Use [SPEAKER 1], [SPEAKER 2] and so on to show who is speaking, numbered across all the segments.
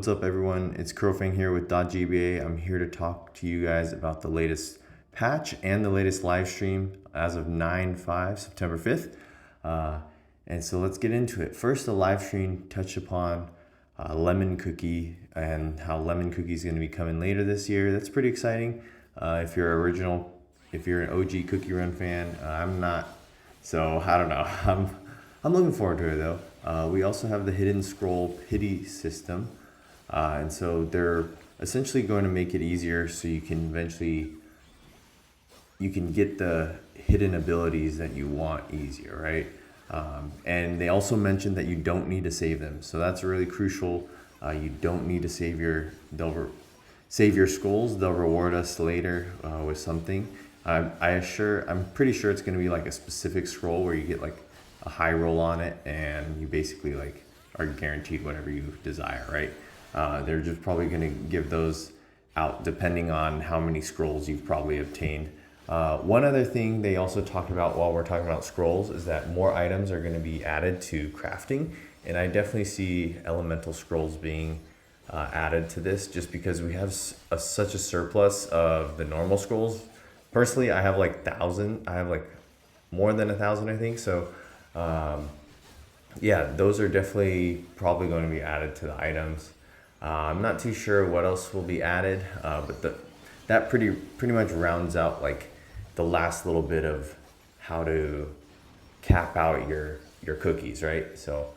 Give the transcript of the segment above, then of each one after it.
[SPEAKER 1] What's up, everyone? It's Crowfang here with .gba. I'm here to talk to you guys about the latest patch and the latest live stream as of 9/5, September 5th. And so let's get into it. First, the live stream touched upon Lemon Cookie and how Lemon Cookie is going to be coming later this year. That's pretty exciting. If you're an OG CookieRun fan, I'm not, so I don't know. I'm looking forward to it though. We also have the hidden scroll pity system. And so they're essentially going to make it easier so you can get the hidden abilities that you want easier, right? And they also mentioned that you don't need to save them. So that's really crucial. You don't need to save save your skulls. They'll reward us later with something. I'm pretty sure it's going to be like a specific scroll where you get like a high roll on it and you basically like are guaranteed whatever you desire, right? They're just probably going to give those out depending on how many scrolls you've probably obtained. One other thing they also talked about while we're talking about scrolls is that more items are going to be added to crafting. And I definitely see elemental scrolls being added to this just because we have such a surplus of the normal scrolls. Personally, I have like 1,000. I have like more than 1,000, I think. So yeah, those are definitely probably going to be added to the items. I'm not too sure what else will be added, but that pretty much rounds out like the last little bit of how to cap out your cookies, right? So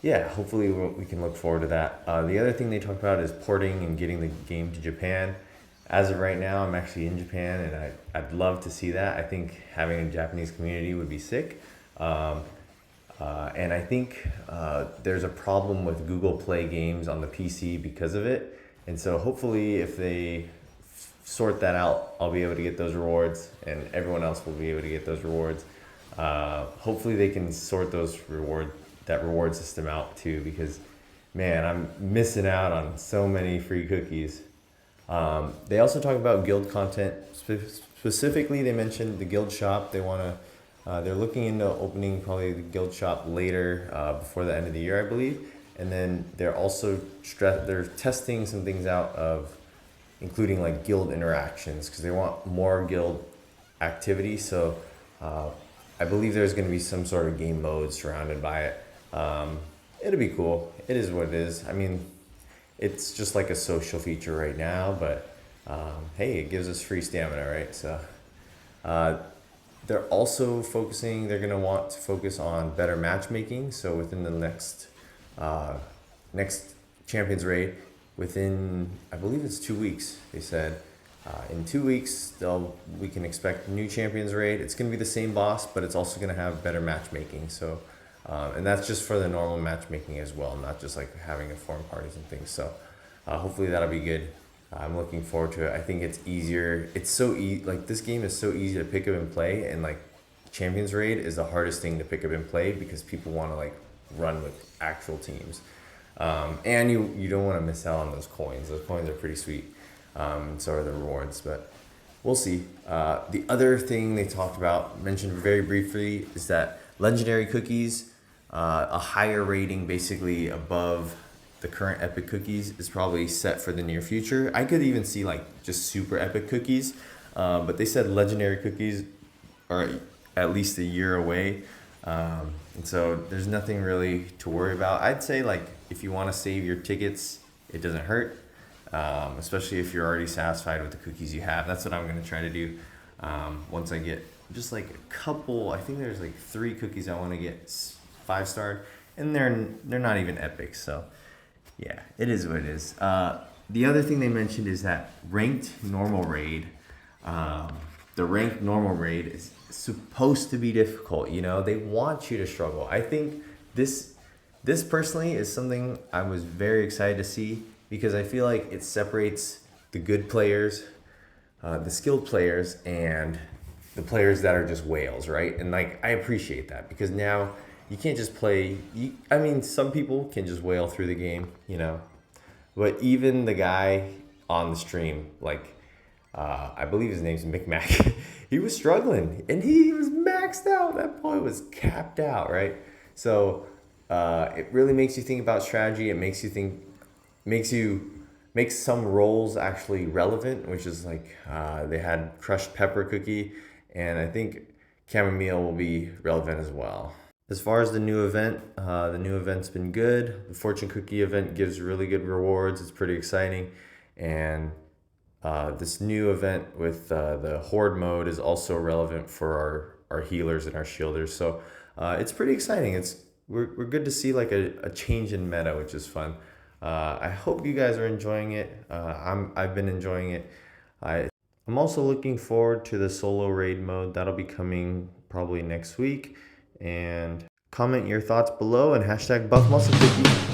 [SPEAKER 1] yeah, hopefully we can look forward to that. The other thing they talked about is porting and getting the game to Japan. As of right now, I'm actually in Japan, and I'd love to see that. I think having a Japanese community would be sick. And I think there's a problem with Google Play games on the PC because of it. And so hopefully if they sort that out, I'll be able to get those rewards and everyone else will be able to get those rewards. Hopefully they can sort that reward system out too, because man, I'm missing out on so many free cookies. They also talk about guild content. Specifically, they mentioned the guild shop. They're looking into opening probably the guild shop later before the end of the year, I believe. And then they're also they're testing some things out of including like guild interactions because they want more guild activity. So I believe there's going to be some sort of game mode surrounded by it. It'll be cool. It is what it is. I mean, it's just like a social feature right now, but hey, it gives us free stamina, right? So they're also they're going to want to focus on better matchmaking. So within the next Champions Raid, within, I believe it's 2 weeks, they said. In 2 weeks, we can expect a new Champions Raid. It's going to be the same boss, but it's also going to have better matchmaking. So, and that's just for the normal matchmaking as well, not just like having a foreign parties and things. So hopefully that'll be good. I'm looking forward to it. I think it's easier. It's so easy. Like this game is so easy to pick up and play, and like Champions Raid is the hardest thing to pick up and play because people want to like run with actual teams, and you don't want to miss out on those coins. Those coins are pretty sweet. So are the rewards, but we'll see. The other thing they mentioned very briefly, is that legendary cookies, a higher rating, basically above the current epic cookies, is probably set for the near future. I could even see like just super epic cookies, but they said legendary cookies are at least a year away. And so there's nothing really to worry about. I'd say like if you want to save your tickets, it doesn't hurt, especially if you're already satisfied with the cookies you have. That's what I'm going to try to do. Once I get just like a couple, I think there's like 3 cookies I want to get 5-star, and they're not even epic. So yeah, it is what it is. The other thing they mentioned is that ranked normal raid, the ranked normal raid is supposed to be difficult. You know, they want you to struggle. I think this personally is something I was very excited to see because I feel like it separates the good players, the skilled players, and the players that are just whales, right? And like, I appreciate that because now you can't just play. I mean, some people can just whale through the game, you know. But even the guy on the stream, like, I believe his name's McMac, he was struggling and he was maxed out. That boy was capped out, right? So it really makes you think about strategy. It makes you think makes some roles actually relevant, which is like they had crushed pepper cookie, and I think chamomile will be relevant as well. As far as the new event's been good. The fortune cookie event gives really good rewards. It's pretty exciting, and this new event with the horde mode is also relevant for our healers and our shielders. So it's pretty exciting. We're good to see like a change in meta, which is fun. I hope you guys are enjoying it. I've been enjoying it. I'm also looking forward to the solo raid mode. That'll be coming probably next week. And comment your thoughts below and hashtag buff muscle cookie.